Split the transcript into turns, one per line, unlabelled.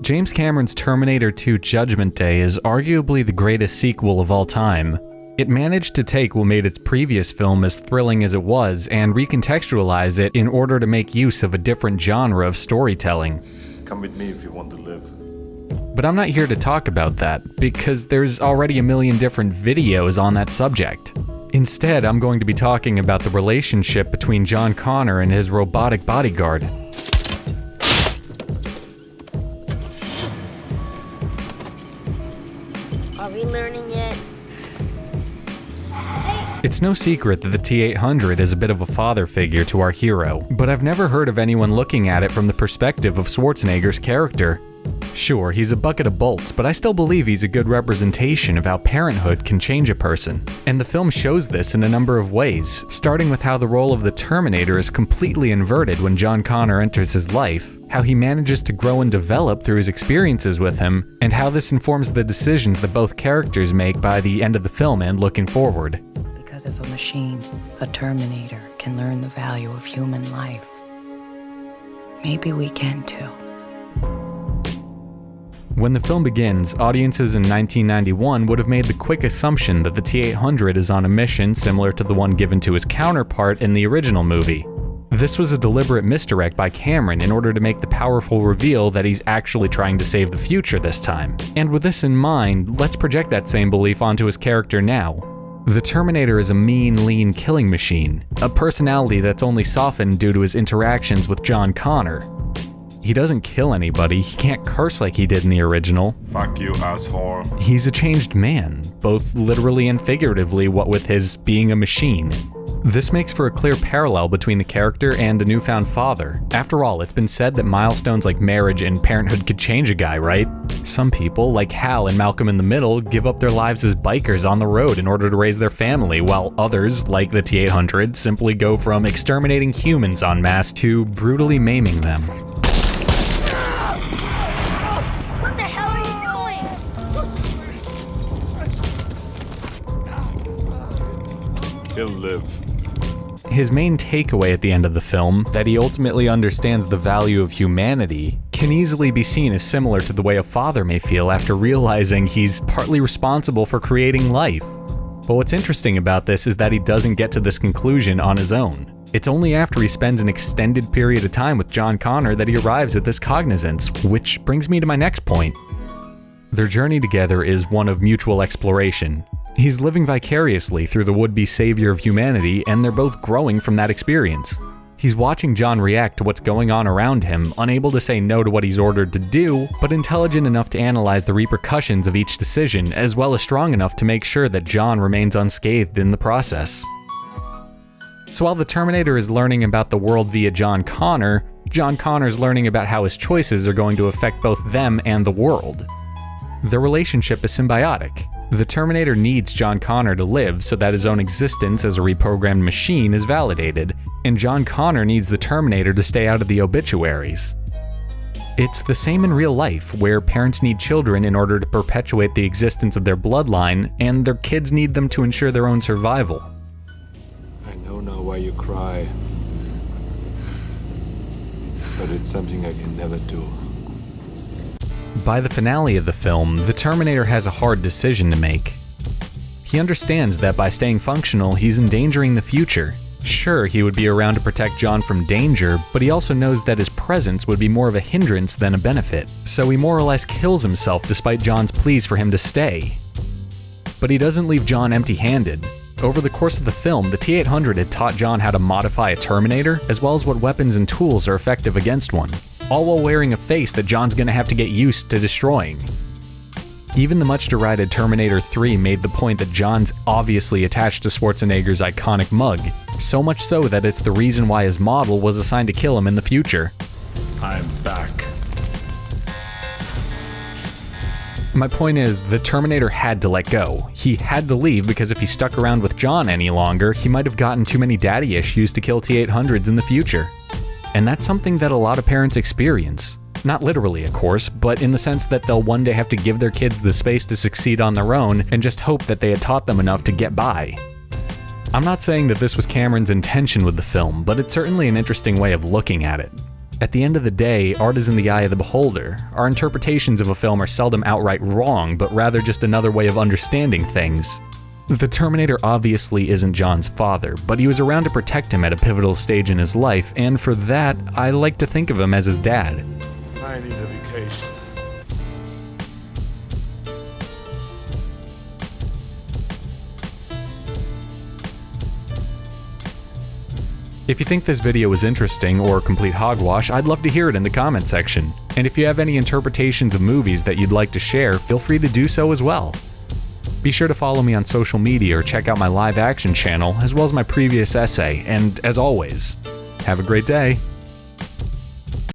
James Cameron's Terminator 2 Judgment Day is arguably the greatest sequel of all time. It managed to take what made its previous film as thrilling as it was and recontextualize it in order to make use of a different genre of storytelling.
Come with me if you want to live.
But I'm not here to talk about that, because there's already a million different videos on that subject. Instead, I'm going to be talking about the relationship between John Connor and his robotic bodyguard.
Are we learning yet?
It's no secret that the T-800 is a bit of a father figure to our hero, but I've never heard of anyone looking at it from the perspective of Schwarzenegger's character. Sure, he's a bucket of bolts, but I still believe he's a good representation of how parenthood can change a person. And the film shows this in a number of ways, starting with how the role of the Terminator is completely inverted when John Connor enters his life, how he manages to grow and develop through his experiences with him, and how this informs the decisions that both characters make by the end of the film and looking forward.
Because if a machine, a Terminator, can learn the value of human life, maybe we can too.
When the film begins, audiences in 1991 would have made the quick assumption that the T-800 is on a mission similar to the one given to his counterpart in the original movie. This was a deliberate misdirect by Cameron in order to make the powerful reveal that he's actually trying to save the future this time. And with this in mind, let's project that same belief onto his character now. The Terminator is a mean, lean killing machine, a personality that's only softened due to his interactions with John Connor. He doesn't kill anybody, he can't curse like he did in the original.
Fuck you, asshole.
He's a changed man, both literally and figuratively, what with his being a machine. This makes for a clear parallel between the character and a newfound father. After all, it's been said that milestones like marriage and parenthood could change a guy, right? Some people, like Hal and Malcolm in the Middle, give up their lives as bikers on the road in order to raise their family, while others, like the T-800, simply go from exterminating humans en masse to brutally maiming them.
What the hell are you doing?
He'll live.
His main takeaway at the end of the film, that he ultimately understands the value of humanity, can easily be seen as similar to the way a father may feel after realizing he's partly responsible for creating life. But what's interesting about this is that he doesn't get to this conclusion on his own. It's only after he spends an extended period of time with John Connor that he arrives at this cognizance, which brings me to my next point. Their journey together is one of mutual exploration. He's living vicariously through the would-be savior of humanity, and they're both growing from that experience. He's watching John react to what's going on around him, unable to say no to what he's ordered to do, but intelligent enough to analyze the repercussions of each decision, as well as strong enough to make sure that John remains unscathed in the process. So while the Terminator is learning about the world via John Connor's learning about how his choices are going to affect both them and the world. Their relationship is symbiotic. The Terminator needs John Connor to live so that his own existence as a reprogrammed machine is validated, and John Connor needs the Terminator to stay out of the obituaries. It's the same in real life, where parents need children in order to perpetuate the existence of their bloodline, and their kids need them to ensure their own survival.
I know now why you cry. But it's something I can never do.
By the finale of the film, the Terminator has a hard decision to make. He understands that by staying functional, he's endangering the future. Sure, he would be around to protect John from danger, but he also knows that his presence would be more of a hindrance than a benefit, so he more or less kills himself despite John's pleas for him to stay. But he doesn't leave John empty-handed. Over the course of the film, the T-800 had taught John how to modify a Terminator, as well as what weapons and tools are effective against one, all while wearing a face that John's gonna have to get used to destroying. Even the much-derided Terminator 3 made the point that John's obviously attached to Schwarzenegger's iconic mug, so much so that it's the reason why his model was assigned to kill him in the future.
I'm back.
My point is, the Terminator had to let go. He had to leave because if he stuck around with John any longer, he might have gotten too many daddy issues to kill T-800s in the future. And that's something that a lot of parents experience. Not literally, of course, but in the sense that they'll one day have to give their kids the space to succeed on their own and just hope that they had taught them enough to get by. I'm not saying that this was Cameron's intention with the film, but it's certainly an interesting way of looking at it. At the end of the day, art is in the eye of the beholder. Our interpretations of a film are seldom outright wrong, but rather just another way of understanding things. The Terminator obviously isn't John's father, but he was around to protect him at a pivotal stage in his life, and for that, I like to think of him as his dad.
I need a vacation.
If you think this video was interesting or complete hogwash, I'd love to hear it in the comment section. And if you have any interpretations of movies that you'd like to share, feel free to do so as well. Be sure to follow me on social media or check out my live action channel, as well as my previous essay, and as always, have a great day.